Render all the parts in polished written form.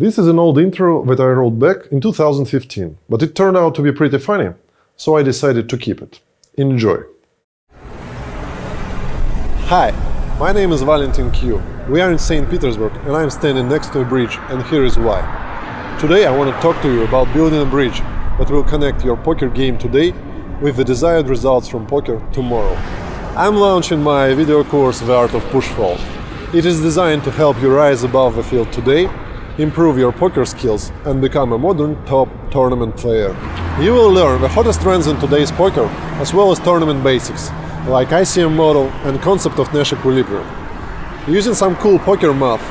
This is an old intro that I wrote back in 2015, but it turned out to be pretty funny, so I decided to keep it. Enjoy! Hi, my name is Valentin Q. We are in St. Petersburg and I'm standing next to a bridge, and here is why. Today I want to talk to you about building a bridge that will connect your poker game today with the desired results from poker tomorrow. I'm launching my video course The Art of Push Fold. It is designed to help you rise above the field today, improve your poker skills, and become a modern top tournament player. You will learn the hottest trends in today's poker, as well as tournament basics, like ICM model and concept of Nash equilibrium. Using some cool poker math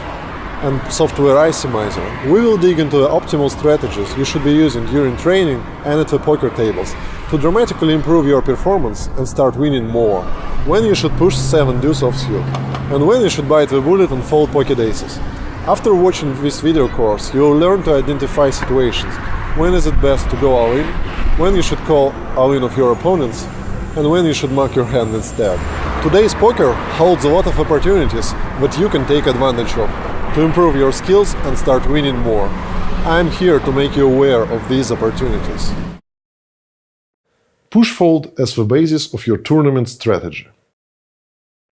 and software ICMIZER, we will dig into the optimal strategies you should be using during training and at the poker tables to dramatically improve your performance and start winning more. When you should push 7 deuce offsuit, and when you should bite the bullet and fold pocket aces. After watching this video course, you will learn to identify situations. When is it best to go all in, when you should call all in of your opponents, and when you should mark your hand instead. Today's poker holds a lot of opportunities that you can take advantage of to improve your skills and start winning more. I'm here to make you aware of these opportunities. Push fold as the basis of your tournament strategy.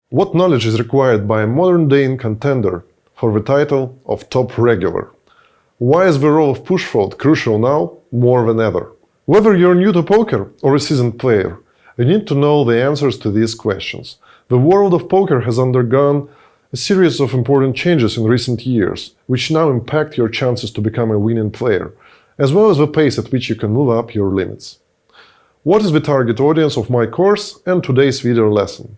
What knowledge is required by a modern-day contender for the title of top regular? Why is the role of push fold crucial now more than ever? Whether you're new to poker or a seasoned player, you need to know the answers to these questions. The world of poker has undergone a series of important changes in recent years, which now impact your chances to become a winning player, as well as the pace at which you can move up your limits. What is the target audience of my course and today's video lesson?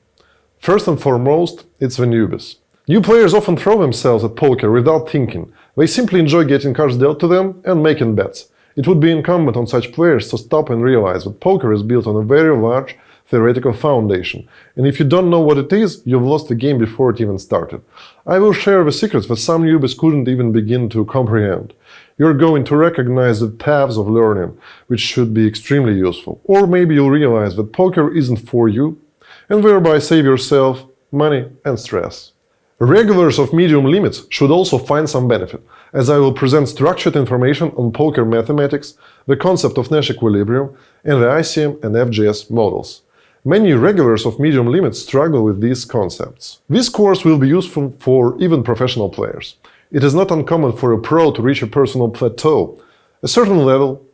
First and foremost, it's the newbies. New players often throw themselves at poker without thinking. They simply enjoy getting cards dealt to them and making bets. It would be incumbent on such players to stop and realize that poker is built on a very large theoretical foundation, and if you don't know what it is, you've lost the game before it even started. I will share the secrets that some newbies couldn't even begin to comprehend. You're going to recognize the paths of learning, which should be extremely useful. Or maybe you'll realize that poker isn't for you, and thereby save yourself money and stress. Regulars of medium limits should also find some benefit, as I will present structured information on poker mathematics, the concept of Nash equilibrium, and the ICM and FGS models. Many regulars of medium limits struggle with these concepts. This course will be useful for even professional players. It is not uncommon for a pro to reach a personal plateau, a certain level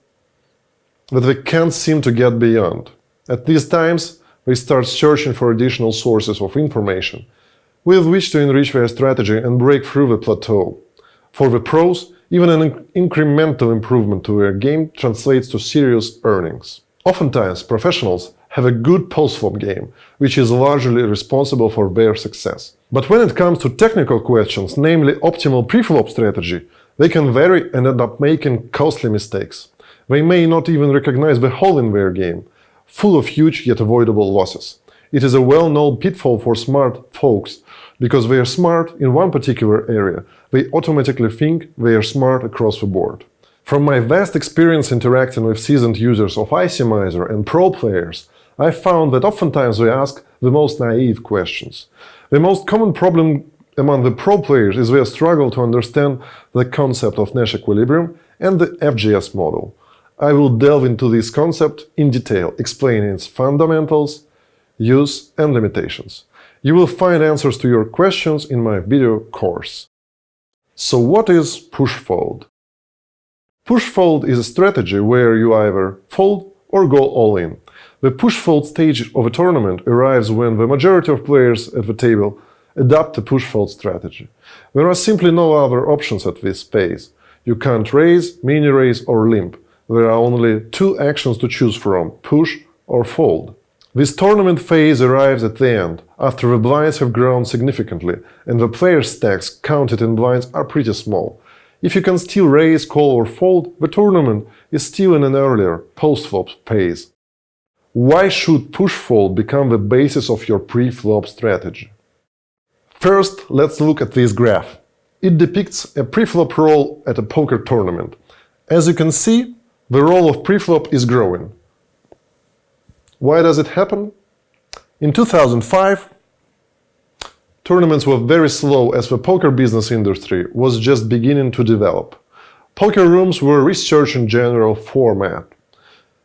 that they can't seem to get beyond. At these times, they start searching for additional sources of information with which to enrich their strategy and break through the plateau. For the pros, even an incremental improvement to their game translates to serious earnings. Oftentimes, professionals have a good post-flop game, which is largely responsible for their success. But when it comes to technical questions, namely optimal pre-flop strategy, they can vary and end up making costly mistakes. They may not even recognize the hole in their game, full of huge yet avoidable losses. It is a well-known pitfall for smart folks, because they are smart in one particular area, they automatically think they are smart across the board. From my vast experience interacting with seasoned users of ICMIZER and pro players, I found that oftentimes they ask the most naive questions. The most common problem among the pro players is their struggle to understand the concept of Nash equilibrium and the FGS model. I will delve into this concept in detail, explaining its fundamentals, use, and limitations. You will find answers to your questions in my video course. So what is push fold? Push fold is a strategy where you either fold or go all in. The push fold stage of a tournament arrives when the majority of players at the table adopt a push fold strategy. There are simply no other options at this phase. You can't raise, mini raise, or limp. There are only two actions to choose from: push or fold. This tournament phase arrives at the end, after the blinds have grown significantly and the player stacks counted in blinds are pretty small. If you can still raise, call, or fold, the tournament is still in an earlier, post-flop phase. Why should push-fold become the basis of your pre-flop strategy? First, let's look at this graph. It depicts a pre-flop role at a poker tournament. As you can see, the role of pre-flop is growing. Why does it happen? In 2005, tournaments were very slow as the poker business industry was just beginning to develop. Poker rooms were research in general format.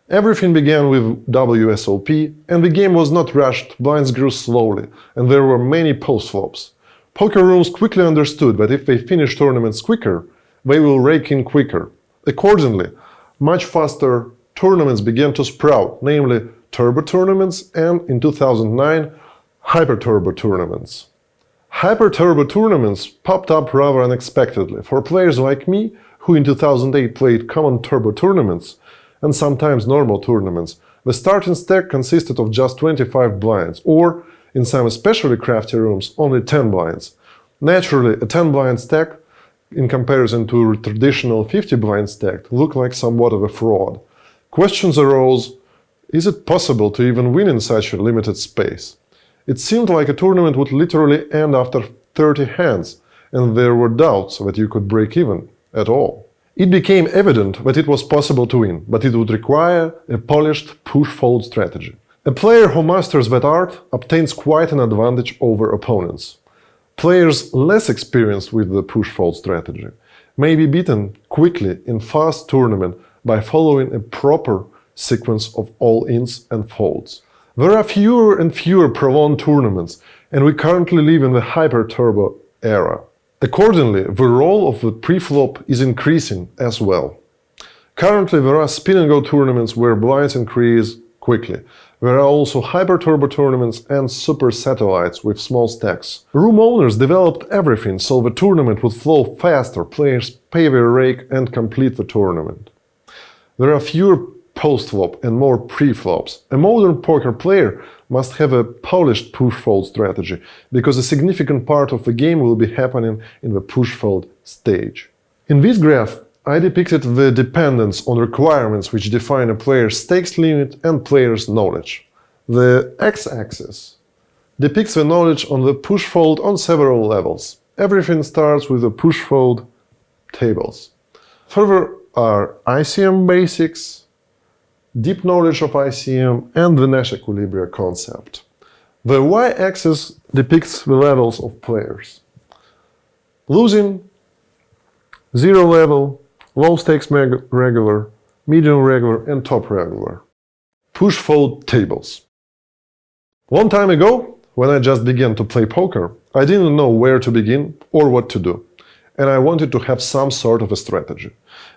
Everything began with WSOP, and the game was not rushed, blinds grew slowly, and there were many post-flops. Poker rooms quickly understood that if they finish tournaments quicker, they will rake in quicker. Accordingly, much faster tournaments began to sprout, namely turbo tournaments and, in 2009, hyper turbo tournaments. Hyper turbo tournaments popped up rather unexpectedly for players like me who in 2008 played common turbo tournaments and sometimes normal tournaments. The starting stack consisted of just 25 blinds, or, in some especially crafty rooms, only 10 blinds. Naturally, a 10-blind stack, in comparison to a traditional 50-blind stack, looked like somewhat of a fraud. Questions arose: is it possible to even win in such a limited space? It seemed like a tournament would literally end after 30 hands, and there were doubts that you could break even at all. It became evident that it was possible to win, but it would require a polished push-fold strategy. A player who masters that art obtains quite an advantage over opponents. Players less experienced with the push-fold strategy may be beaten quickly in fast tournament by following a proper sequence of all-ins and folds. There are fewer and fewer prolonged tournaments, and we currently live in the hyper-turbo era. Accordingly, the role of the pre-flop is increasing as well. Currently, there are spin-and-go tournaments where blinds increase quickly. There are also hyper-turbo tournaments and super satellites with small stacks. Room owners developed everything so the tournament would flow faster, players pay their rake and complete the tournament. There are fewer post-flop and more pre-flops. A modern poker player must have a polished push-fold strategy, because a significant part of the game will be happening in the push-fold stage. In this graph, I depicted the dependence on requirements which define a player's stakes limit and player's knowledge. The x-axis depicts the knowledge on the push-fold on several levels. Everything starts with the push-fold tables. Further are ICM basics, deep knowledge of ICM, and the Nash equilibria concept. The y-axis depicts the levels of players. Losing, zero level, low stakes regular, medium regular, and top regular. Push-fold tables. Long time ago, when I just began to play poker, I didn't know where to begin or what to do, and I wanted to have some sort of a strategy.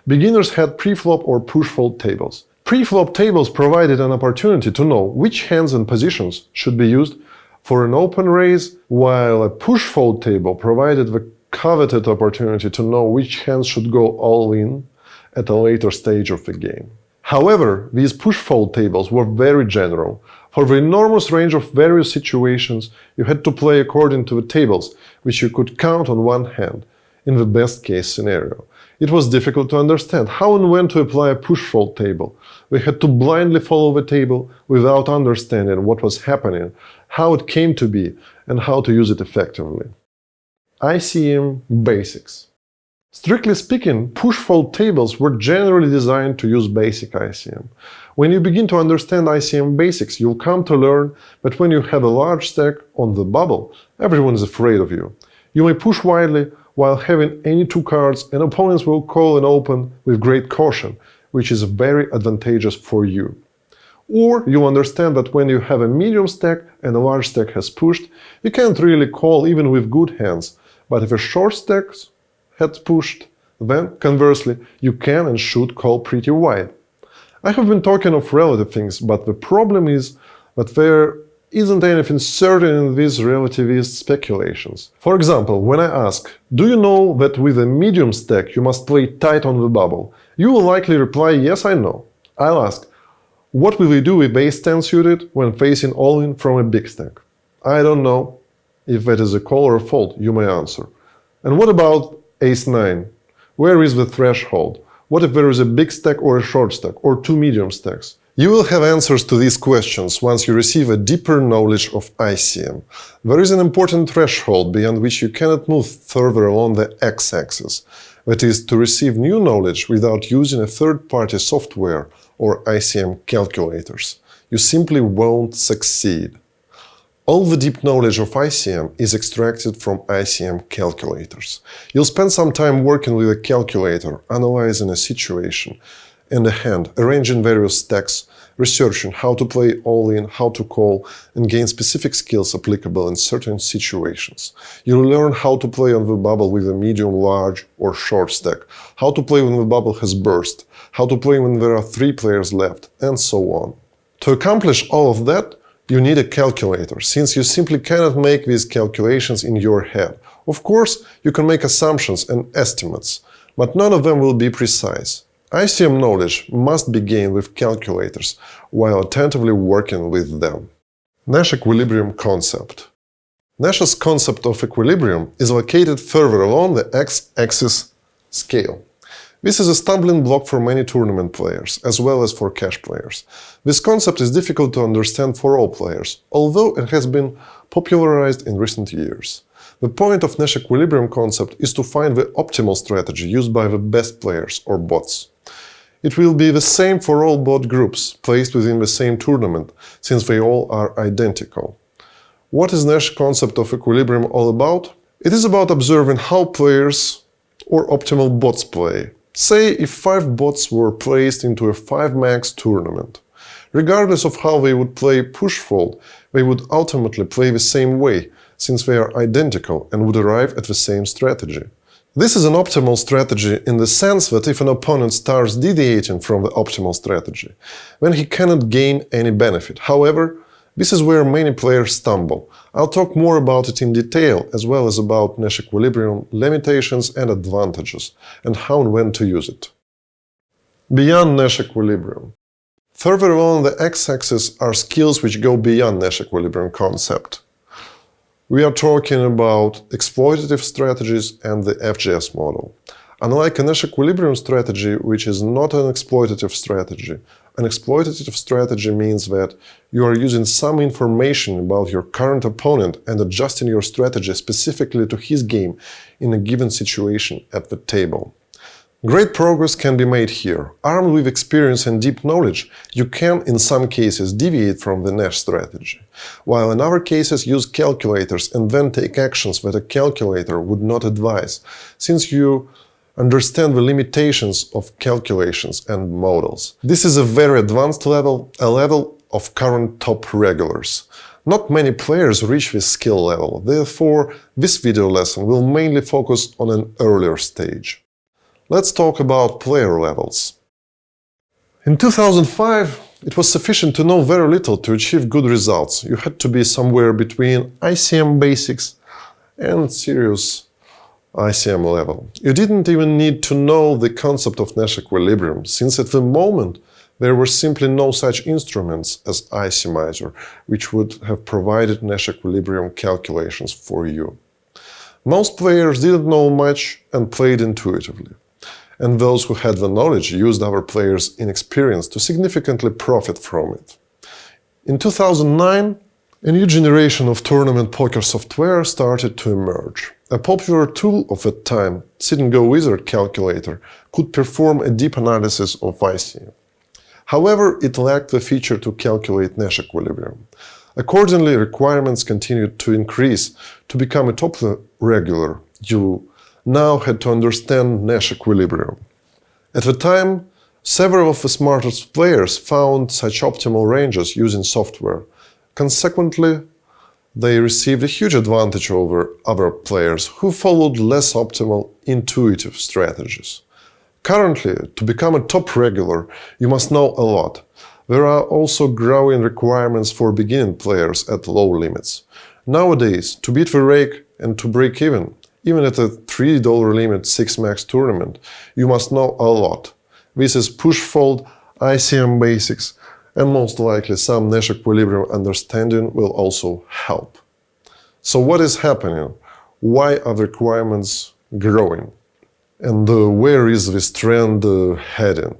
Beginners had pre-flop or push-fold tables. Pre-flop tables provided an opportunity to know which hands and positions should be used for an open raise, while a push-fold table provided the coveted opportunity to know which hands should go all in at a later stage of the game. However, these push-fold tables were very general. For the enormous range of various situations, you had to play according to the tables, which you could count on one hand, in the best-case scenario. It was difficult to understand how and when to apply a push-fold table. We had to blindly follow the table without understanding what was happening, how it came to be, and how to use it effectively. ICM basics. Strictly speaking, push-fold tables were generally designed to use basic ICM. When you begin to understand ICM basics, you'll come to learn that when you have a large stack on the bubble, everyone is afraid of you. You may push widely while having any two cards, and opponents will call an open with great caution, which is very advantageous for you. Or you understand that when you have a medium stack and a large stack has pushed, you can't really call even with good hands, but if a short stack had pushed, then, conversely, you can and should call pretty wide. I have been talking of relative things, but the problem is that there isn't anything certain in these relativist speculations. For example, when I ask, do you know that with a medium stack you must play tight on the bubble? You will likely reply, yes, I know. I'll ask, what will you do with ace-10 suited when facing all-in from a big stack? I don't know. If that is a call or a fold, you may answer. And what about ace-9? Where is the threshold? What if there is a big stack or a short stack, or two medium stacks? You will have answers to these questions once you receive a deeper knowledge of ICM. There is an important threshold beyond which you cannot move further along the x-axis. That is, to receive new knowledge without using a third-party software or ICM calculators. You simply won't succeed. All the deep knowledge of ICM is extracted from ICM calculators. You'll spend some time working with a calculator, analyzing a situation and a hand, arranging various stacks, researching how to play all-in, how to call, and gain specific skills applicable in certain situations. You'll learn how to play on the bubble with a medium, large, or short stack, how to play when the bubble has burst, how to play when there are 3 players left, and so on. To accomplish all of that, you need a calculator, since you simply cannot make these calculations in your head. Of course, you can make assumptions and estimates, but none of them will be precise. ICM knowledge must be gained with calculators while attentively working with them. Nash equilibrium concept. Nash's concept of equilibrium is located further along the x-axis scale. This is a stumbling block for many tournament players, as well as for cash players. This concept is difficult to understand for all players, although it has been popularized in recent years. The point of Nash equilibrium concept is to find the optimal strategy used by the best players, or bots. It will be the same for all bot groups placed within the same tournament, since they all are identical. What is Nash concept of equilibrium all about? It is about observing how players or optimal bots play. Say if 5 bots were placed into a 5-max tournament. Regardless of how they would play push-fold, they would ultimately play the same way, since they are identical and would arrive at the same strategy. This is an optimal strategy in the sense that if an opponent starts deviating from the optimal strategy, then he cannot gain any benefit. However, this is where many players stumble. I'll talk more about it in detail, as well as about Nash equilibrium, limitations and advantages, and how and when to use it. Beyond Nash equilibrium. Further along the x-axis are skills which go beyond Nash equilibrium concept. We are talking about exploitative strategies and the FGS model. Unlike a Nash equilibrium strategy, which is not an exploitative strategy, an exploitative strategy means that you are using some information about your current opponent and adjusting your strategy specifically to his game in a given situation at the table. Great progress can be made here. Armed with experience and deep knowledge, you can, in some cases, deviate from the Nash strategy, while in other cases use calculators and then take actions that a calculator would not advise, since you understand the limitations of calculations and models. This is a very advanced level, a level of current top regulars. Not many players reach this skill level, therefore this video lesson will mainly focus on an earlier stage. Let's talk about player levels. In 2005, it was sufficient to know very little to achieve good results. You had to be somewhere between ICM basics and serious ICM level. You didn't even need to know the concept of Nash equilibrium, since at the moment there were simply no such instruments as ICMIZER, which would have provided Nash equilibrium calculations for you. Most players didn't know much and played intuitively. And those who had the knowledge used other players' inexperience to significantly profit from it. In 2009, a new generation of tournament poker software started to emerge. A popular tool of that time, ICMIZER calculator, could perform a deep analysis of ICM. However, it lacked the feature to calculate Nash equilibrium. Accordingly, requirements continued to increase. To become a top regular, you now had to understand Nash equilibrium. At the time, several of the smartest players found such optimal ranges using software. Consequently, they received a huge advantage over other players who followed less optimal, intuitive strategies. Currently, to become a top regular, you must know a lot. There are also growing requirements for beginning players at low limits. Nowadays, to beat the rake and to break even at a $3 limit 6-max tournament, you must know a lot. This is push-fold, ICM basics, and most likely some Nash equilibrium understanding will also help. So what is happening? Why are the requirements growing? And where is this trend heading?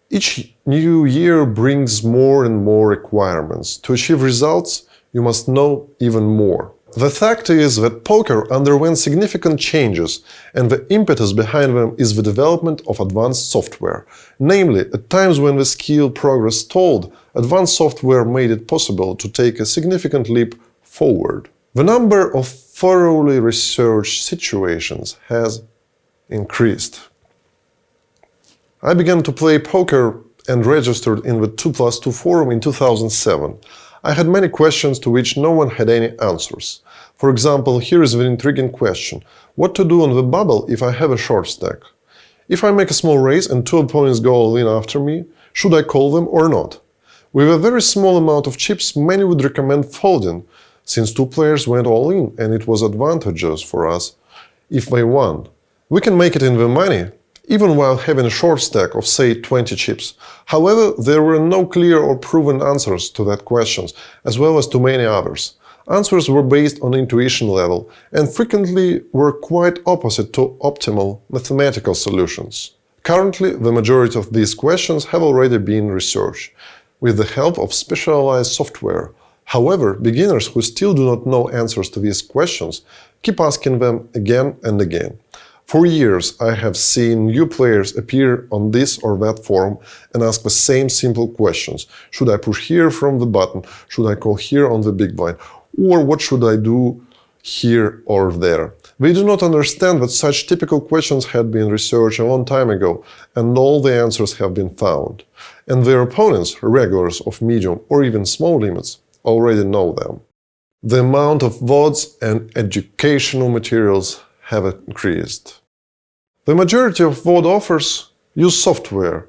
Each new year brings more and more requirements. To achieve results, you must know even more. The fact is that poker underwent significant changes, and the impetus behind them is the development of advanced software. Namely, at times when the skill progress stalled, advanced software made it possible to take a significant leap forward. The number of thoroughly researched situations has increased. I began to play poker and registered in the 2+2 forum in 2007. I had many questions to which no one had any answers. For example, here is the intriguing question: what to do on the bubble if I have a short stack? If I make a small raise and two opponents go all in after me, should I call them or not? With a very small amount of chips, many would recommend folding, since two players went all in and it was advantageous for us if they won. We can make it in the money, even while having a short stack of, say, 20 chips. However, there were no clear or proven answers to that questions, as well as to many others. Answers were based on intuition level and frequently were quite opposite to optimal mathematical solutions. Currently, the majority of these questions have already been researched, with the help of specialized software. However, beginners who still do not know answers to these questions keep asking them again and again. For years, I have seen new players appear on this or that forum and ask the same simple questions. Should I push here from the button? Should I call here on the big blind? Or what should I do here or there? They do not understand that such typical questions had been researched a long time ago, and all the answers have been found. And their opponents, regulars of medium or even small limits, already know them. The amount of VODs and educational materials have increased. The majority of VOD offers use software,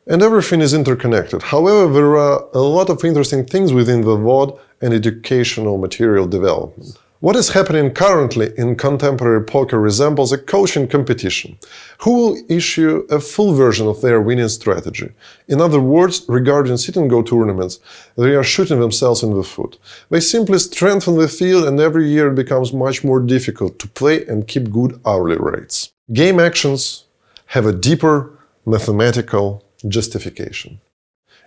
and everything is interconnected. However, there are a lot of interesting things within the VOD and educational material development. What is happening currently in contemporary poker resembles a coaching competition. Who will issue a full version of their winning strategy? In other words, regarding sit-and-go tournaments, they are shooting themselves in the foot. They simply strengthen the field, and every year it becomes much more difficult to play and keep good hourly rates. Game actions have a deeper mathematical justification.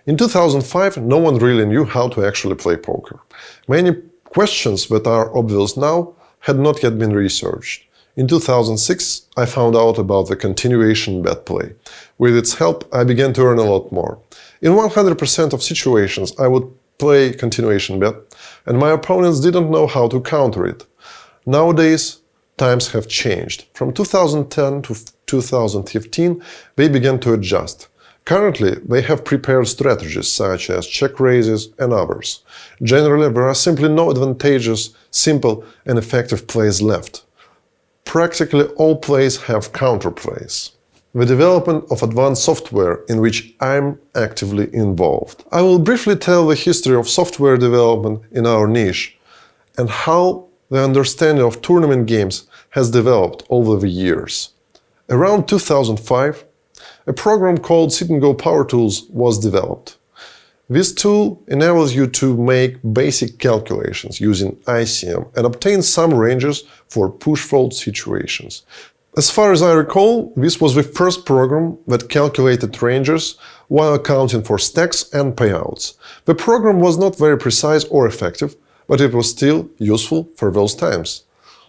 In 2005, no one really knew how to actually play poker. Many questions that are obvious now had not yet been researched. In 2006, I found out about the continuation bet play. With its help, I began to earn a lot more. In 100% of situations, I would play continuation bet, and my opponents didn't know how to counter it. Nowadays, times have changed. From 2010 to 2015, they began to adjust. Currently, they have prepared strategies such as check raises and others. Generally, there are simply no advantageous, simple and effective plays left. Practically all plays have counterplays. The development of advanced software in which I'm actively involved. I will briefly tell the history of software development in our niche and how the understanding of tournament games has developed over the years. Around 2005, a program called Sit-and-Go Power Tools was developed. This tool enables you to make basic calculations using ICM and obtain some ranges for push-fold situations. As far as I recall, this was the first program that calculated ranges while accounting for stacks and payouts. The program was not very precise or effective, but it was still useful for those times.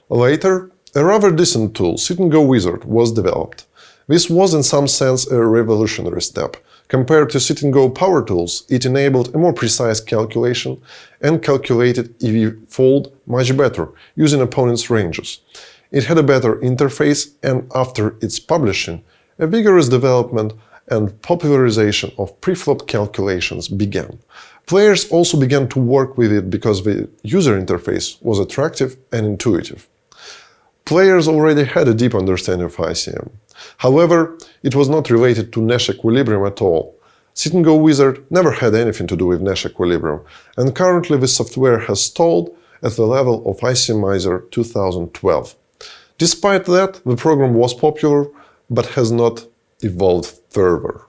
Later, a rather decent tool, ICMIZER, was developed. This was in some sense a revolutionary step. Compared to Sit-and-Go Power Tools, it enabled a more precise calculation and calculated EV fold much better, using opponents' ranges. It had a better interface, and after its publishing, a vigorous development and popularization of preflop calculations began. Players also began to work with it because the user interface was attractive and intuitive. Players already had a deep understanding of ICM. However, it was not related to Nash equilibrium at all. Sit-and-Go Wizard never had anything to do with Nash equilibrium, and currently the software has stalled at the level of ICMIZER 2012. Despite that, the program was popular, but has not evolved further.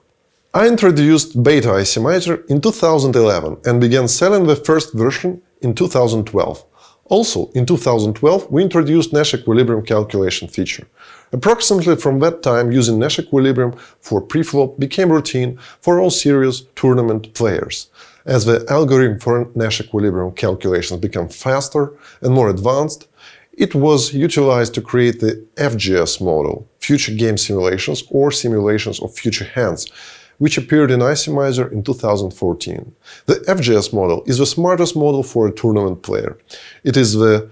I introduced beta ICMIZER in 2011 and began selling the first version in 2012. Also, in 2012, we introduced Nash equilibrium calculation feature. Approximately from that time, using Nash equilibrium for preflop became routine for all serious tournament players. As the algorithm for Nash equilibrium calculations became faster and more advanced, it was utilized to create the FGS model, Future Game Simulations or Simulations of Future Hands, which appeared in ICMIZER in 2014. The FGS model is the smartest model for a tournament player. It is the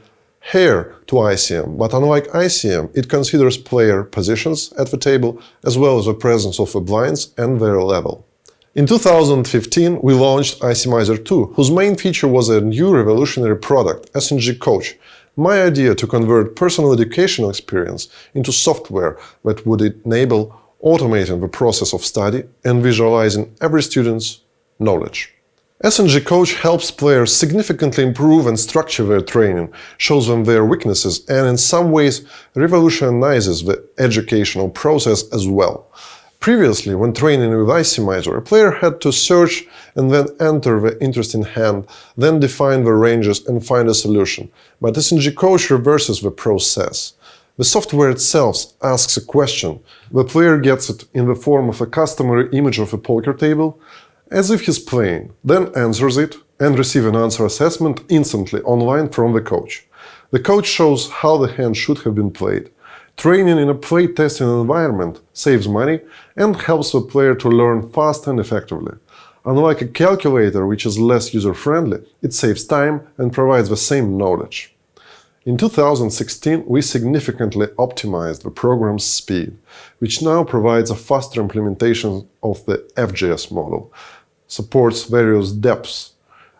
heir to ICM, but unlike ICM, it considers player positions at the table as well as the presence of the blinds and their level. In 2015, we launched ICMIZER 2, whose main feature was a new revolutionary product, SNG Coach, my idea to convert personal educational experience into software that would enable automating the process of study and visualizing every student's knowledge. SNG Coach helps players significantly improve and structure their training, shows them their weaknesses, and in some ways revolutionizes the educational process as well. Previously, when training with ICMIZER, a player had to search and then enter the interesting hand, then define the ranges and find a solution. But SNG Coach reverses the process. The software itself asks a question. The player gets it in the form of a customary image of a poker table, as if he's playing, then answers it and receives an answer assessment instantly online from the coach. The coach shows how the hand should have been played. Training in a play-testing environment saves money and helps the player to learn fast and effectively. Unlike a calculator, which is less user-friendly, it saves time and provides the same knowledge. In 2016, we significantly optimized the program's speed, which now provides a faster implementation of the FGS model, supports various depths,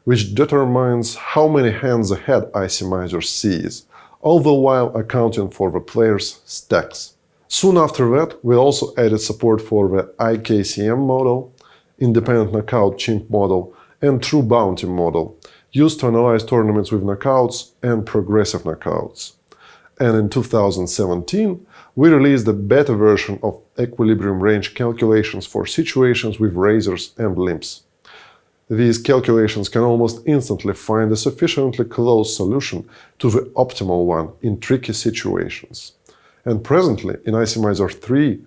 which determines how many hands ahead ICMIZER sees, all the while accounting for the player's stacks. Soon after that, we also added support for the ICMIZER model, independent knockout chimp model, and true bounty model, used to analyze tournaments with knockouts and progressive knockouts. And in 2017, we released a beta version of equilibrium range calculations for situations with razors and limps. These calculations can almost instantly find a sufficiently close solution to the optimal one in tricky situations. And presently, in ICMIZER 3,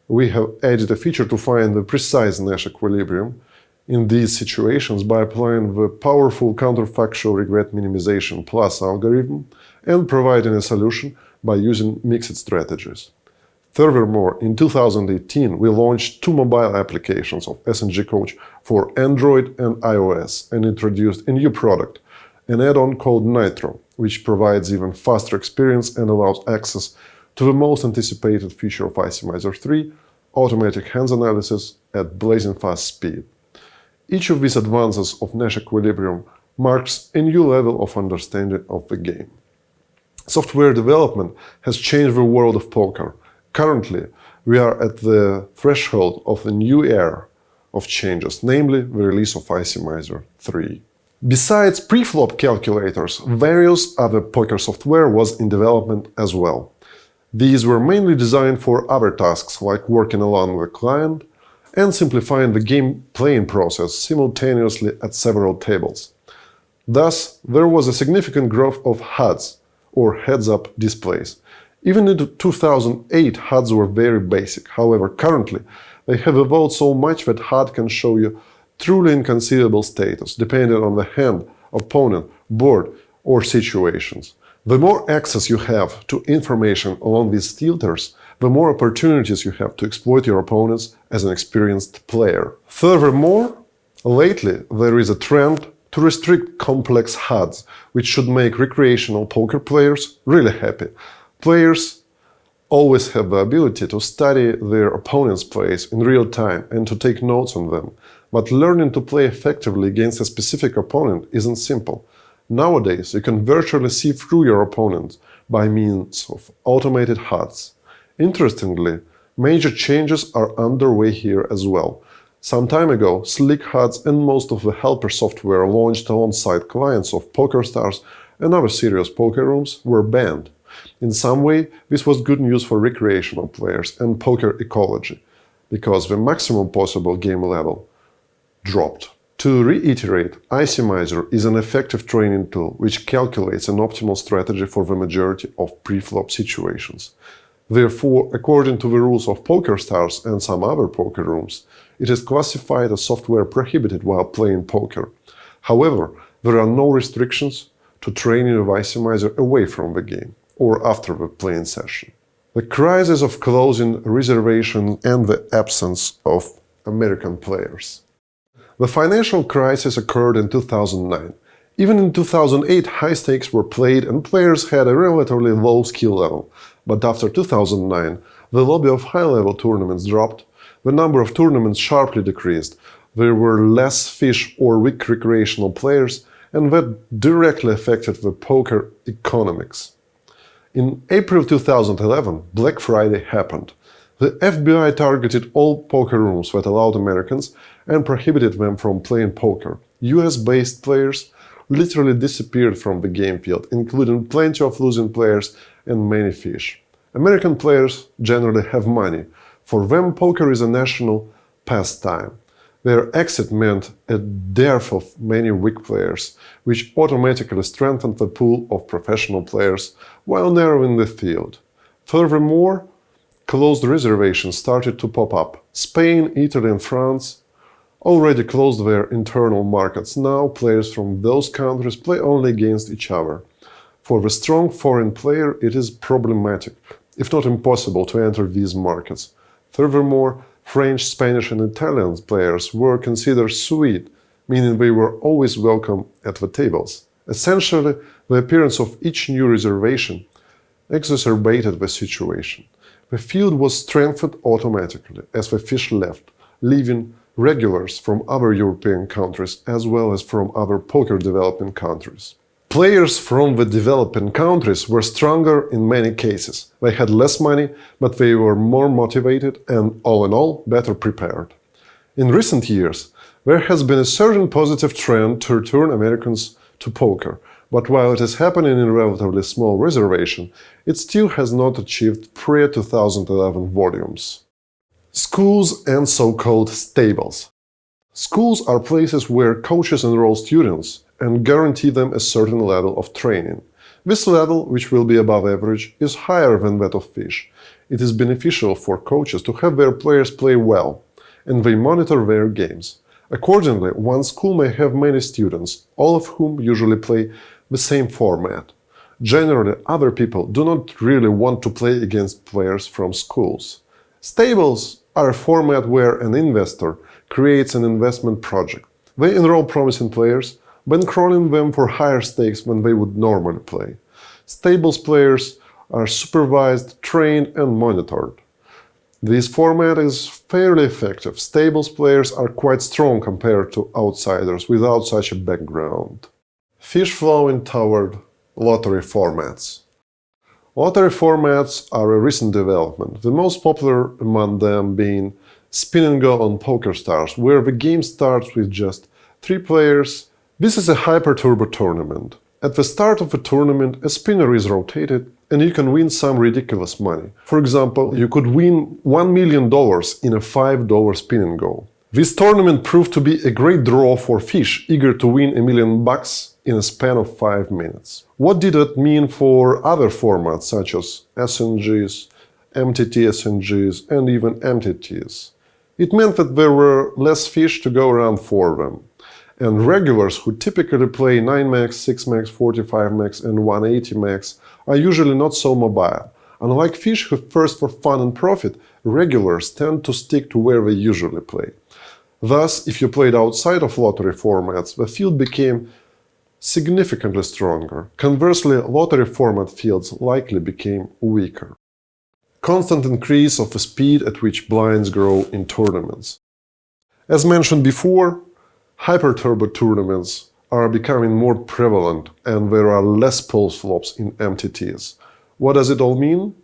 we have added a feature to find the precise Nash equilibrium in these situations by applying the powerful counterfactual regret minimization plus algorithm and providing a solution by using mixed strategies. Furthermore, in 2018, we launched 2 mobile applications of SNG Coach for Android and iOS and introduced a new product, an add-on called Nitro, which provides even faster experience and allows access to the most anticipated feature of ICMIZER 3, automatic hands analysis at blazing fast speed. Each of these advances of Nash equilibrium marks a new level of understanding of the game. Software development has changed the world of poker. Currently, we are at the threshold of a new era of changes, namely the release of ICMIZER 3. Besides preflop calculators, various other poker software was in development as well. These were mainly designed for other tasks like working along with the client and simplifying the game playing process simultaneously at several tables. Thus, there was a significant growth of HUDs, or heads-up displays. Even in 2008, HUDs were very basic. However, currently, they have evolved so much that HUD can show you truly inconceivable status, depending on the hand, opponent, board, or situations. The more access you have to information along these filters, the more opportunities you have to exploit your opponents as an experienced player. Furthermore, lately there is a trend to restrict complex HUDs, which should make recreational poker players really happy. Players always have the ability to study their opponent's plays in real time and to take notes on them, but learning to play effectively against a specific opponent isn't simple. Nowadays, you can virtually see through your opponent by means of automated HUDs. Interestingly, major changes are underway here as well. Some time ago, Slick HUDs and most of the helper software launched alongside clients of PokerStars and other serious poker rooms were banned. In some way, this was good news for recreational players and poker ecology, because the maximum possible game level dropped To reiterate, ICMIZER is an effective training tool which calculates an optimal strategy for the majority of pre-flop situations. Therefore, according to the rules of PokerStars and some other poker rooms, it is classified as software prohibited while playing poker. However, there are no restrictions to training of ICMIZER away from the game or after the playing session. The crisis of closing reservation and the absence of American players. The financial crisis occurred in 2009. Even in 2008, high stakes were played and players had a relatively low skill level. But after 2009, the lobby of high-level tournaments dropped, the number of tournaments sharply decreased, there were less fish or weak recreational players, and that directly affected the poker economics. In April 2011, Black Friday happened. The FBI targeted all poker rooms that allowed Americans and prohibited them from playing poker. US-based players literally disappeared from the game field, including plenty of losing players and many fish. American players generally have money. For them, poker is a national pastime. Their exit meant a dearth of many weak players, which automatically strengthened the pool of professional players while narrowing the field. Furthermore, closed reservations started to pop up. Spain, Italy and France already closed their internal markets. Now players from those countries play only against each other. For the strong foreign player, it is problematic, if not impossible, to enter these markets. Furthermore, French, Spanish and Italian players were considered sweet, meaning they were always welcome at the tables. Essentially, the appearance of each new reservation exacerbated the situation. The field was strengthened automatically as the fish left, leaving regulars from other European countries as well as from other poker developing countries. Players from the developing countries were stronger in many cases. They had less money, but they were more motivated and, all in all, better prepared. In recent years, there has been a certain positive trend to return Americans to poker, but while it is happening in relatively small reservation, it still has not achieved pre-2011 volumes. Schools and so-called stables. Schools are places where coaches enroll students and guarantee them a certain level of training. This level, which will be above average, is higher than that of fish. It is beneficial for coaches to have their players play well, and they monitor their games. Accordingly, one school may have many students, all of whom usually play the same format. Generally, other people do not really want to play against players from schools. Stables are a format where an investor creates an investment project. They enroll promising players, bankrolling them for higher stakes than they would normally play. Stables players are supervised, trained and monitored. This format is fairly effective. Stables players are quite strong compared to outsiders without such a background. Fish flowing toward lottery formats. Lottery formats are a recent development, the most popular among them being Spin and Go on PokerStars, where the game starts with just 3 players. This is a hyper-turbo tournament. At the start of the tournament, a spinner is rotated and you can win some ridiculous money. For example, you could win $1 million in a $5 spin and go. This tournament proved to be a great draw for fish eager to win $1 million in a span of 5 minutes. What did that mean for other formats such as SNGs, MTT SNGs and even MTTs? It meant that there were less fish to go around for them. And regulars who typically play 9-max, 6-max, 45-max and 180-max are usually not so mobile. Unlike fish who thirst for fun and profit, regulars tend to stick to where they usually play. Thus, if you played outside of lottery formats, the field became significantly stronger. Conversely, lottery format fields likely became weaker. Constant increase of the speed at which blinds grow in tournaments. As mentioned before, hyper-turbo tournaments are becoming more prevalent and there are less pulse flops in MTTs. What does it all mean?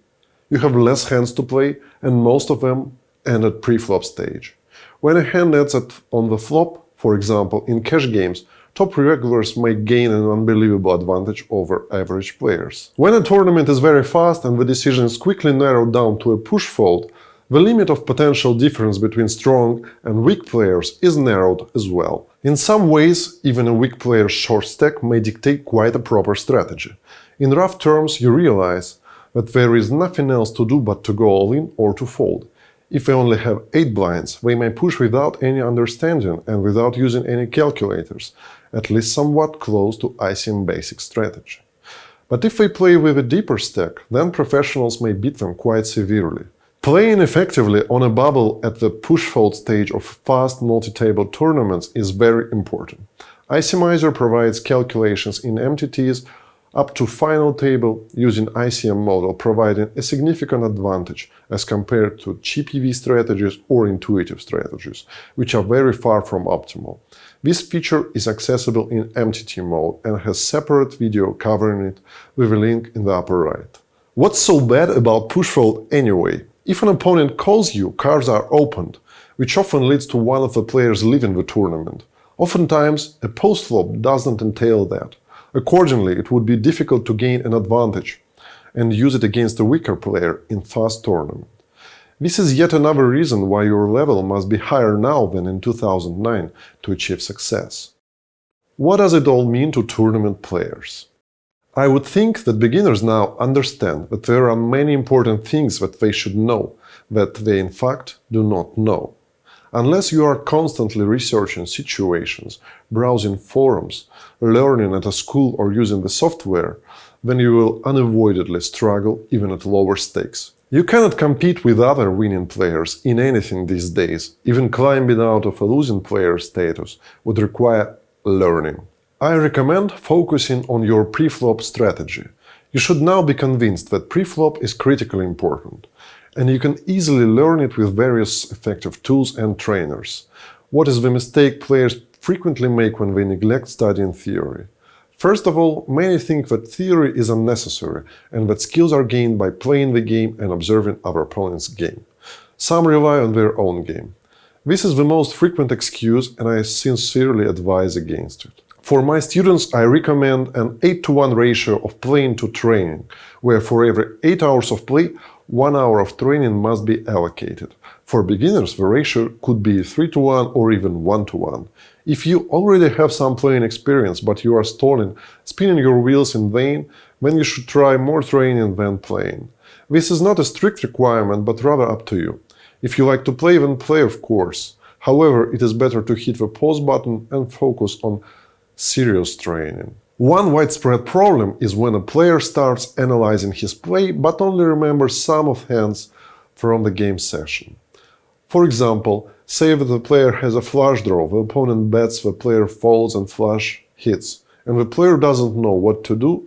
You have less hands to play and most of them end at pre-flop stage. When a hand ends on the flop, for example, in cash games, top regulars may gain an unbelievable advantage over average players. When a tournament is very fast and the decision is quickly narrowed down to a push fold, The limit of potential difference between strong and weak players is narrowed as well. In some ways, even a weak player's short stack may dictate quite a proper strategy. In rough terms, you realize that there is nothing else to do but to go all in or to fold. If they only have 8 blinds, they may push without any understanding and without using any calculators, at least somewhat close to ICM basic strategy. But if they play with a deeper stack, then professionals may beat them quite severely. Playing effectively on a bubble at the push-fold stage of fast multi-table tournaments is very important. ICMIZER provides calculations in MTTs up to final table using ICM model, providing a significant advantage as compared to cheap EV strategies or intuitive strategies, which are very far from optimal. This feature is accessible in MTT mode and has separate video covering it with a link in the upper right. What's so bad about push-fold anyway? If an opponent calls you, cards are opened, which often leads to one of the players leaving the tournament. Oftentimes, a post-flop doesn't entail that. Accordingly, it would be difficult to gain an advantage and use it against a weaker player in fast tournament. This is yet another reason why your level must be higher now than in 2009 to achieve success. What does it all mean to tournament players? I would think that beginners now understand that there are many important things that they should know, that they in fact do not know. Unless you are constantly researching situations, browsing forums, learning at a school or using the software, then you will unavoidably struggle even at lower stakes. You cannot compete with other winning players in anything these days. Even climbing out of a losing player status would require learning. I recommend focusing on your pre-flop strategy. You should now be convinced that pre-flop is critically important, and you can easily learn it with various effective tools and trainers. What is the mistake players frequently make when they neglect studying theory? First of all, many think that theory is unnecessary and that skills are gained by playing the game and observing other opponent's game. Some rely on their own game. This is the most frequent excuse, and I sincerely advise against it. For my students, I recommend an 8:1 ratio of playing to training, where for every 8 hours of play, 1 hour of training must be allocated. For beginners, the ratio could be 3:1 or even 1:1. If you already have some playing experience, but you are stalling, spinning your wheels in vain, then you should try more training than playing. This is not a strict requirement, but rather up to you. If you like to play, then play, of course. However, it is better to hit the pause button and focus on serious training. One widespread problem is when a player starts analyzing his play but only remembers some of hands from the game session. For example, say that the player has a flush draw, the opponent bets, the player folds and flush hits, and the player doesn't know what to do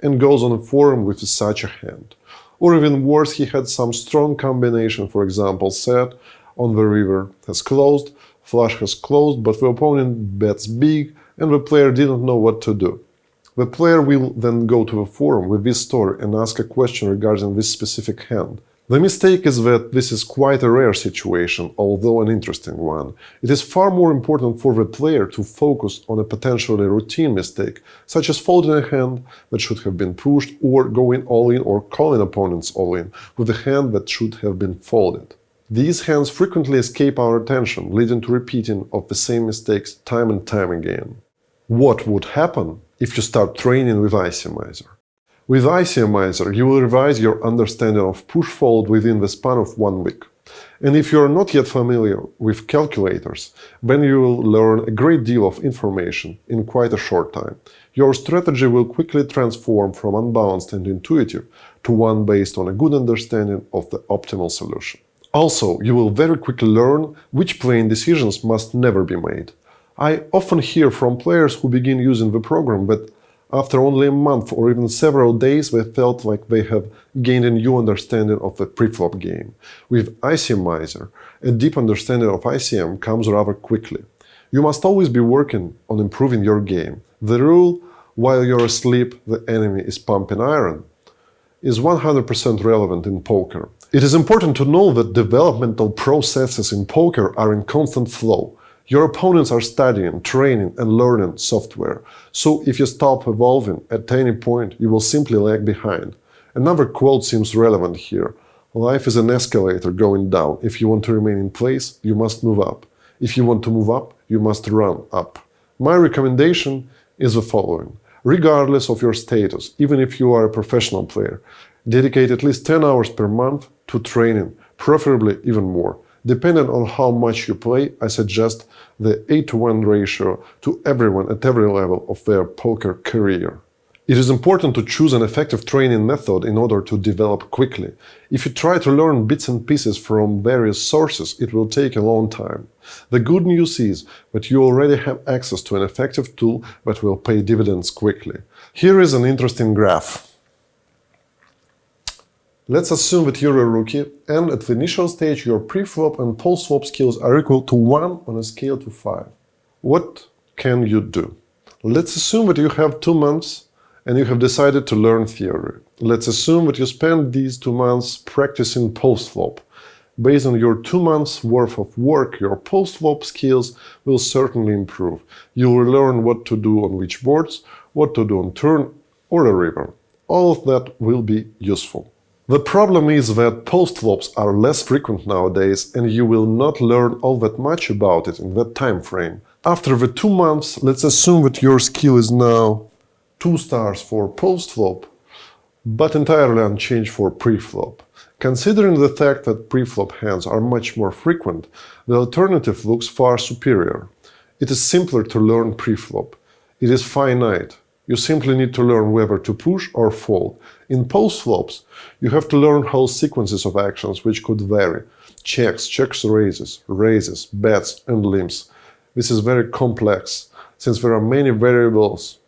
and goes on a forum with such a hand. Or even worse, he had some strong combination, for example, set on the river has closed, flush has closed, but the opponent bets big and the player didn't know what to do. The player will then go to the forum with this story and ask a question regarding this specific hand. The mistake is that this is quite a rare situation, although an interesting one. It is far more important for the player to focus on a potentially routine mistake, such as folding a hand that should have been pushed, or going all in or calling opponents all in with a hand that should have been folded. These hands frequently escape our attention, leading to repeating of the same mistakes time and time again. What would happen if you start training with ICMIZER? With ICMIZER, you will revise your understanding of push-fold within the span of 1 week. And if you are not yet familiar with calculators, then you will learn a great deal of information in quite a short time. Your strategy will quickly transform from unbalanced and intuitive to one based on a good understanding of the optimal solution. Also, you will very quickly learn which playing decisions must never be made. I often hear from players who begin using the program that after only a month or even several days they felt like they have gained a new understanding of the preflop game. With ICMIZER, a deep understanding of ICM comes rather quickly. You must always be working on improving your game. The rule, while you're asleep, the enemy is pumping iron, is 100% relevant in poker. It is important to know that developmental processes in poker are in constant flow. Your opponents are studying, training, and learning software. So if you stop evolving at any point, you will simply lag behind. Another quote seems relevant here. Life is an escalator going down. If you want to remain in place, you must move up. If you want to move up, you must run up. My recommendation is the following. Regardless of your status, even if you are a professional player, dedicate at least 10 hours per month to training, preferably even more. Depending on how much you play, I suggest the 8-to-1 ratio to everyone at every level of their poker career. It is important to choose an effective training method in order to develop quickly. If you try to learn bits and pieces from various sources, it will take a long time. The good news is that you already have access to an effective tool that will pay dividends quickly. Here is an interesting graph. Let's assume that you're a rookie and at the initial stage your pre-flop and post-flop skills are equal to 1 on a scale to 5. What can you do? Let's assume that you have 2 months and you have decided to learn theory. Let's assume that you spend these 2 months practicing post-flop. Based on your 2 months worth of work, your post-flop skills will certainly improve. You will learn what to do on which boards, what to do on turn or a river. All of that will be useful. The problem is that post-flops are less frequent nowadays and you will not learn all that much about it in that time frame. After the 2 months, let's assume that your skill is now 2 stars for post-flop, but entirely unchanged for pre-flop. Considering the fact that pre-flop hands are much more frequent, the alternative looks far superior. It is simpler to learn pre-flop. It is finite. You simply need to learn whether to push or fold. In post-flops, you have to learn whole sequences of actions which could vary. Checks, raises, bets and limps. This is very complex, since there are many variables.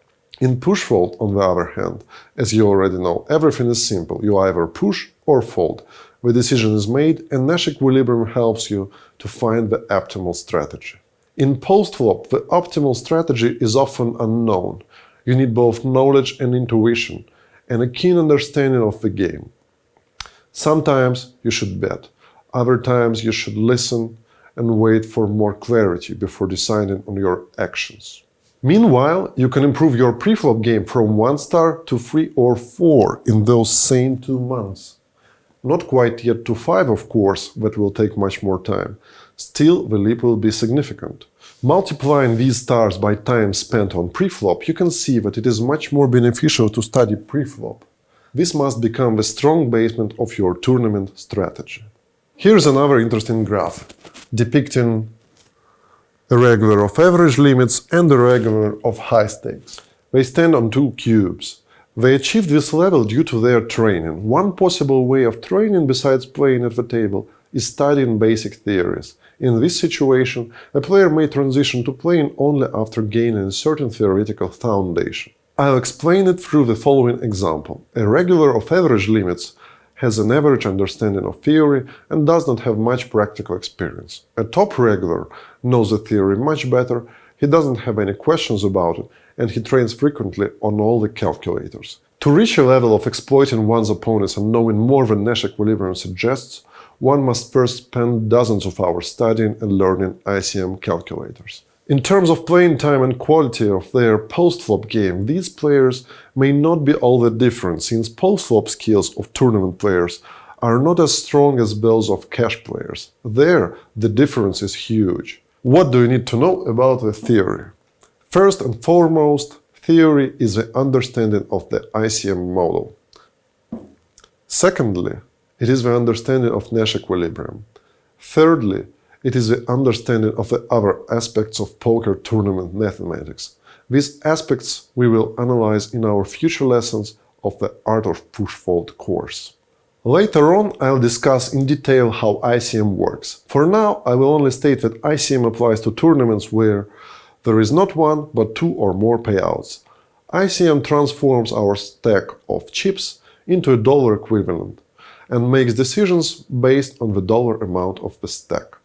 In push-fold, on the other hand, as you already know, everything is simple. You either push or fold. The decision is made and Nash equilibrium helps you to find the optimal strategy. In post-flop, the optimal strategy is often unknown. You need both knowledge and intuition, and a keen understanding of the game. Sometimes you should bet, other times you should listen and wait for more clarity before deciding on your actions. Meanwhile, you can improve your pre-flop game from 1 star to 3 or 4 in those same 2 months. Not quite yet to 5, of course, that will take much more time. Still, the leap will be significant. Multiplying these stars by time spent on pre-flop, you can see that it is much more beneficial to study pre-flop. This must become the strong basement of your tournament strategy. Here's another interesting graph, depicting a regular of average limits and a regular of high stakes. They stand on 2 cubes. They achieved this level due to their training. One possible way of training besides playing at the table is studying basic theories. In this situation, a player may transition to playing only after gaining a certain theoretical foundation. I'll explain it through the following example. A regular of average limits has an average understanding of theory and does not have much practical experience. A top regular knows the theory much better, he doesn't have any questions about it, and he trains frequently on all the calculators. To reach a level of exploiting one's opponents and knowing more than Nash equilibrium suggests, one must first spend dozens of hours studying and learning ICM calculators. In terms of playing time and quality of their post-flop game, these players may not be all that different, since post-flop skills of tournament players are not as strong as those of cash players. There, the difference is huge. What do you need to know about the theory? First and foremost, theory is the understanding of the ICM model. Secondly, it is the understanding of Nash equilibrium. Thirdly, it is the understanding of the other aspects of poker tournament mathematics. These aspects we will analyze in our future lessons of the Art of Push-Fold course. Later on, I'll discuss in detail how ICM works. For now, I will only state that ICM applies to tournaments where there is not 1, but 2 or more payouts. ICM transforms our stack of chips into a dollar equivalent and makes decisions based on the dollar amount of the stack.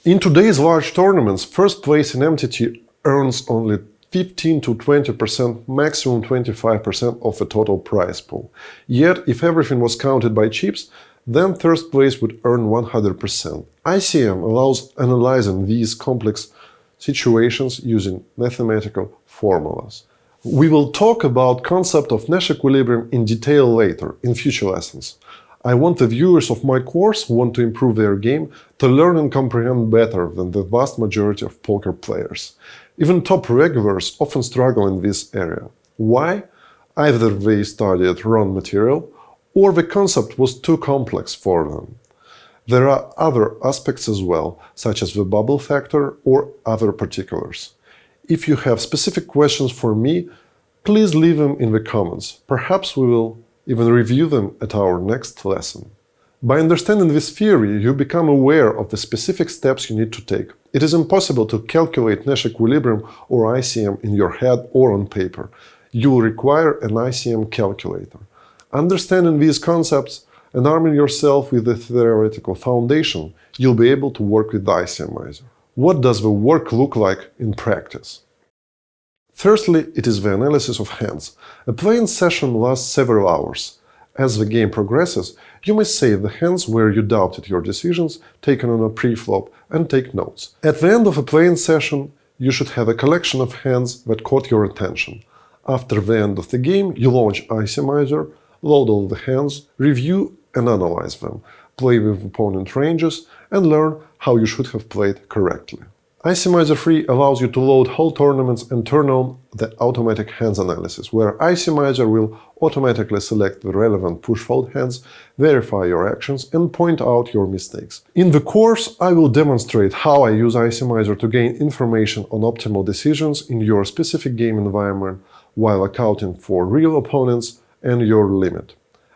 In today's large tournaments, first place in MTT earns only 15 to 20%, maximum 25% of the total prize pool. Yet, if everything was counted by chips, then first place would earn 100%. ICM allows analyzing these complex situations using mathematical formulas. We will talk about concept of Nash equilibrium in detail later, in future lessons. I want the viewers of my course who want to improve their game to learn and comprehend better than the vast majority of poker players. Even top regulars often struggle in this area. Why? Either they studied wrong material, or the concept was too complex for them. There are other aspects as well, such as the bubble factor or other particulars. If you have specific questions for me, please leave them in the comments. Perhaps we will even review them at our next lesson. By understanding this theory, you become aware of the specific steps you need to take. It is impossible to calculate Nash equilibrium or ICM in your head or on paper. You will require an ICM calculator. Understanding these concepts and arming yourself with the theoretical foundation, you'll be able to work with the ICMIZER. What does the work look like in practice? Firstly, it is the analysis of hands. A playing session lasts several hours. As the game progresses, you may save the hands where you doubted your decisions taken on a pre-flop and take notes. At the end of a playing session, you should have a collection of hands that caught your attention. After the end of the game, you launch ICMIZER, load all the hands, review and analyze them, play with opponent ranges, and learn how you should have played correctly. ICMIZER 3 allows you to load whole tournaments and turn on the automatic hands analysis, where ICMIZER will automatically select the relevant push-fold hands, verify your actions, and point out your mistakes. In the course, I will demonstrate how I use ICMIZER to gain information on optimal decisions in your specific game environment while accounting for real opponents and your limit.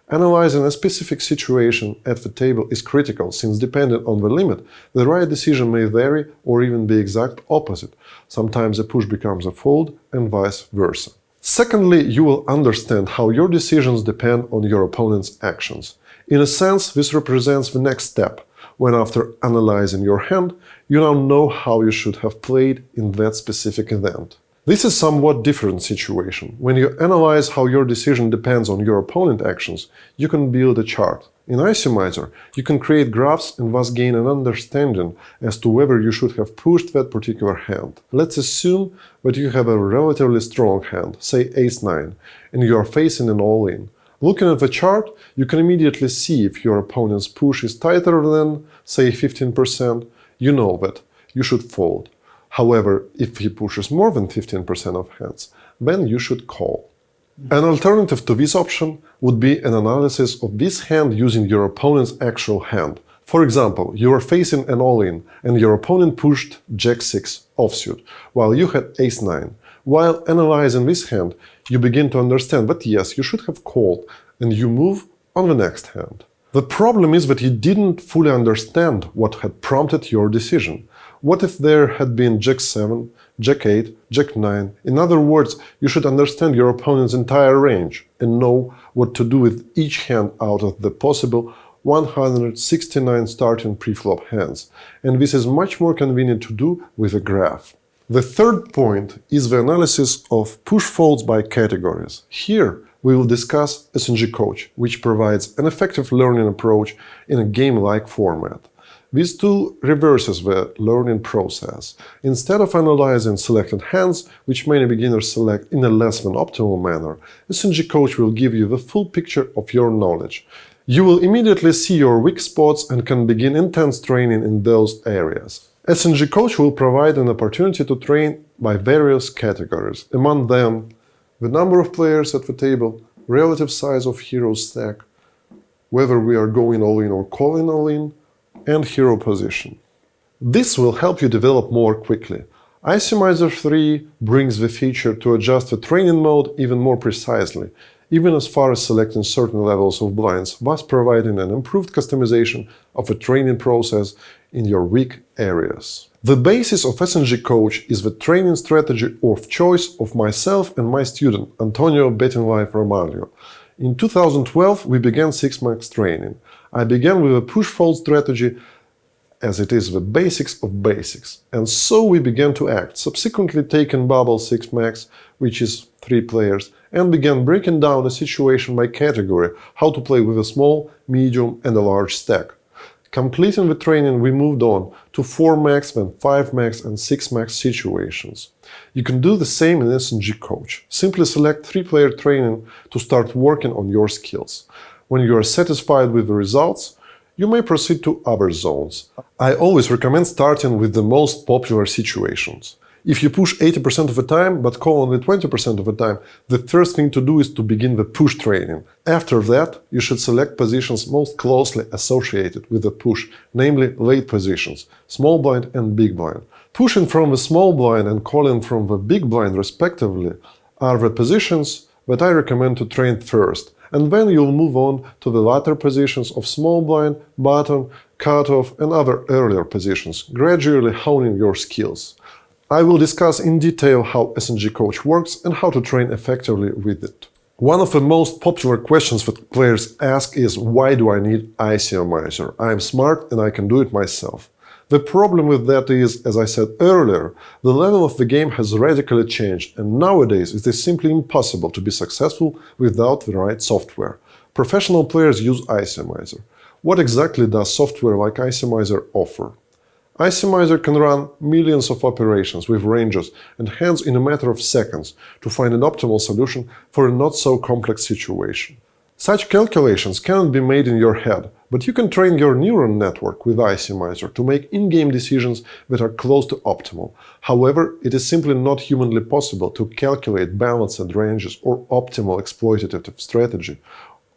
Analyzing a specific situation at the table is critical, since depending on the limit, the right decision may vary or even be exact opposite. Sometimes a push becomes a fold and vice versa. Secondly, you will understand how your decisions depend on your opponent's actions. In a sense, this represents the next step, when after analyzing your hand, you now know how you should have played in that specific event. This is a somewhat different situation. When you analyze how your decision depends on your opponent's actions, you can build a chart. In ICMIZER, you can create graphs and thus gain an understanding as to whether you should have pushed that particular hand. Let's assume that you have a relatively strong hand, say Ace-9, and you are facing an all-in. Looking at the chart, you can immediately see if your opponent's push is tighter than, say, 15%, you know that you should fold. However, if he pushes more than 15% of hands, then you should call. An alternative to this option would be an analysis of this hand using your opponent's actual hand. For example, you are facing an all-in and your opponent pushed Jack-6 offsuit, while you had Ace-9. While analyzing this hand, you begin to understand that yes, you should have called, and you move on the next hand. The problem is that you didn't fully understand what had prompted your decision. What if there had been Jack-7, Jack-8, Jack-9? In other words, you should understand your opponent's entire range and know what to do with each hand out of the possible 169 starting pre-flop hands. And this is much more convenient to do with a graph. The third point is the analysis of push folds by categories. Here, we will discuss SNG Coach, which provides an effective learning approach in a game-like format. This tool reverses the learning process. Instead of analyzing selected hands, which many beginners select in a less than optimal manner, SNG Coach will give you the full picture of your knowledge. You will immediately see your weak spots and can begin intense training in those areas. SNG Coach will provide an opportunity to train by various categories, among them the number of players at the table, relative size of hero stack, whether we are going all-in or calling all-in, and hero position. This will help you develop more quickly. ICMIZER 3 brings the feature to adjust the training mode even more precisely, even as far as selecting certain levels of blinds, thus providing an improved customization of the training process in your weak areas. The basis of SNG Coach is the training strategy of choice of myself and my student, Antonio Betting Life Romaglio. In 2012, we began 6max training. I began with a push-fold strategy, as it is the basics of basics. And so we began to act, subsequently taking bubble 6max, which is 3 players, and began breaking down a situation by category, how to play with a small, medium and a large stack. Completing the training, we moved on to 4max, then 5max and 6max situations. You can do the same in SNG Coach. Simply select 3-player training to start working on your skills. When you are satisfied with the results, you may proceed to other zones. I always recommend starting with the most popular situations. If you push 80% of the time, but call only 20% of the time, the first thing to do is to begin the push training. After that, you should select positions most closely associated with the push, namely late positions, small blind and big blind. Pushing from the small blind and calling from the big blind respectively are the positions that I recommend to train first, and then you'll move on to the latter positions of small blind, button, cutoff and other earlier positions, gradually honing your skills. I will discuss in detail how SNG Coach works and how to train effectively with it. One of the most popular questions that players ask is, why do I need ICMIZER? I am smart and I can do it myself. The problem with that is, as I said earlier, the level of the game has radically changed, and nowadays it is simply impossible to be successful without the right software. Professional players use ICMIZER. What exactly does software like ICMIZER offer? ICMIZER can run millions of operations with ranges and hands in a matter of seconds to find an optimal solution for a not-so-complex situation. Such calculations cannot be made in your head, but you can train your neural network with ICMIZER to make in-game decisions that are close to optimal. However, it is simply not humanly possible to calculate balanced ranges or optimal exploitative strategy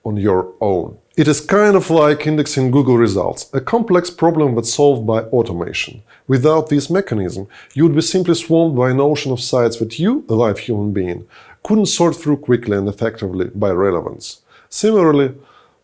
on your own. It is kind of like indexing Google results, a complex problem that's solved by automation. Without this mechanism, you would be simply swamped by an ocean of sites that you, a live human being, couldn't sort through quickly and effectively by relevance. Similarly,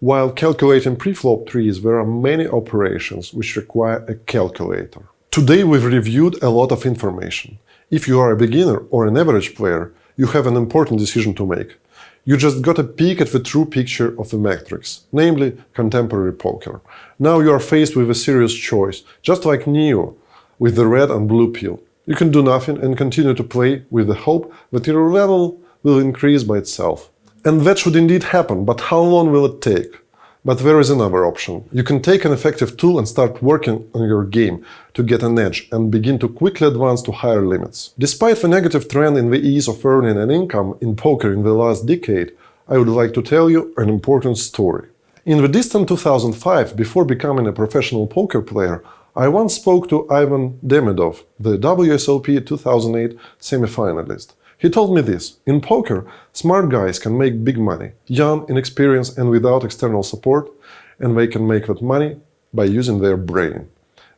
while calculating preflop trees, there are many operations which require a calculator. Today we've reviewed a lot of information. If you are a beginner or an average player, you have an important decision to make. You just got a peek at the true picture of the matrix, namely contemporary poker. Now you are faced with a serious choice, just like Neo with the red and blue pill. You can do nothing and continue to play with the hope that your level will increase by itself. And that should indeed happen, but how long will it take? But there is another option. You can take an effective tool and start working on your game to get an edge and begin to quickly advance to higher limits. Despite the negative trend in the ease of earning an income in poker in the last decade, I would like to tell you an important story. In the distant 2005, before becoming a professional poker player, I once spoke to Ivan Demidov, the WSOP 2008 semi-finalist. He told me this: in poker, smart guys can make big money, young, inexperienced and without external support, and they can make that money by using their brain.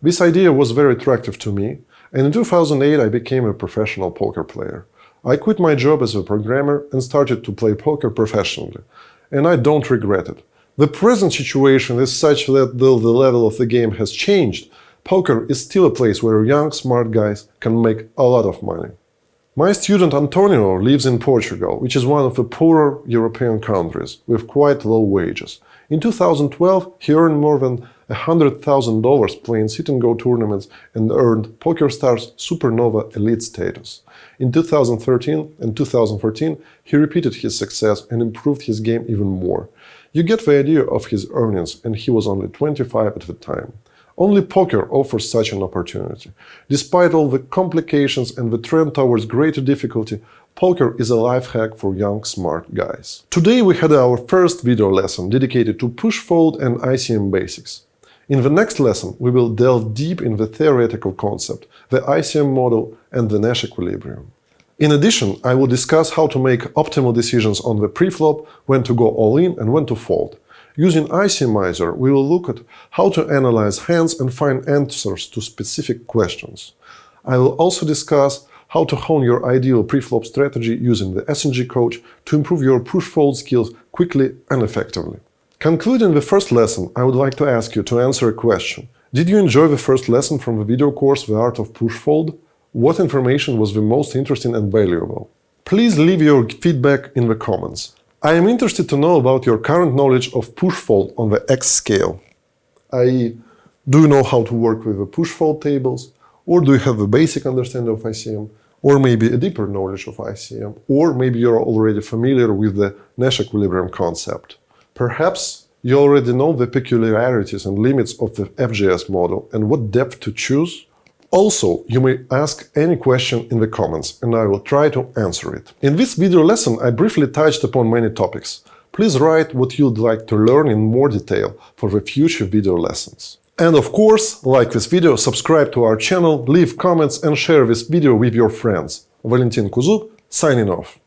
This idea was very attractive to me, and in 2008 I became a professional poker player. I quit my job as a programmer and started to play poker professionally, and I don't regret it. The present situation is such that though the level of the game has changed, poker is still a place where young, smart guys can make a lot of money. My student Antonio lives in Portugal, which is one of the poorer European countries, with quite low wages. In 2012, he earned more than $100,000 playing sit-and-go tournaments and earned PokerStars Supernova Elite status. In 2013 and 2014, he repeated his success and improved his game even more. You get the idea of his earnings, and he was only 25 at the time. Only poker offers such an opportunity. Despite all the complications and the trend towards greater difficulty, poker is a life hack for young, smart guys. Today we had our first video lesson dedicated to push-fold and ICM basics. In the next lesson, we will delve deep in the theoretical concept, the ICM model and the Nash equilibrium. In addition, I will discuss how to make optimal decisions on the preflop, when to go all in and when to fold. Using ICMIZER, we will look at how to analyze hands and find answers to specific questions. I will also discuss how to hone your ideal preflop strategy using the SNG Coach to improve your push-fold skills quickly and effectively. Concluding the first lesson, I would like to ask you to answer a question. Did you enjoy the first lesson from the video course The Art of Push-Fold? What information was the most interesting and valuable? Please leave your feedback in the comments. I am interested to know about your current knowledge of push-fold on the X scale. i.e., do you know how to work with the push-fold tables? Or do you have a basic understanding of ICM? Or maybe a deeper knowledge of ICM? Or maybe you're already familiar with the Nash equilibrium concept? Perhaps you already know the peculiarities and limits of the FGS model and what depth to choose? Also, you may ask any question in the comments, and I will try to answer it. In this video lesson, I briefly touched upon many topics. Please write what you'd like to learn in more detail for the future video lessons. And of course, like this video, subscribe to our channel, leave comments and share this video with your friends. Valentin Kuzuk, signing off.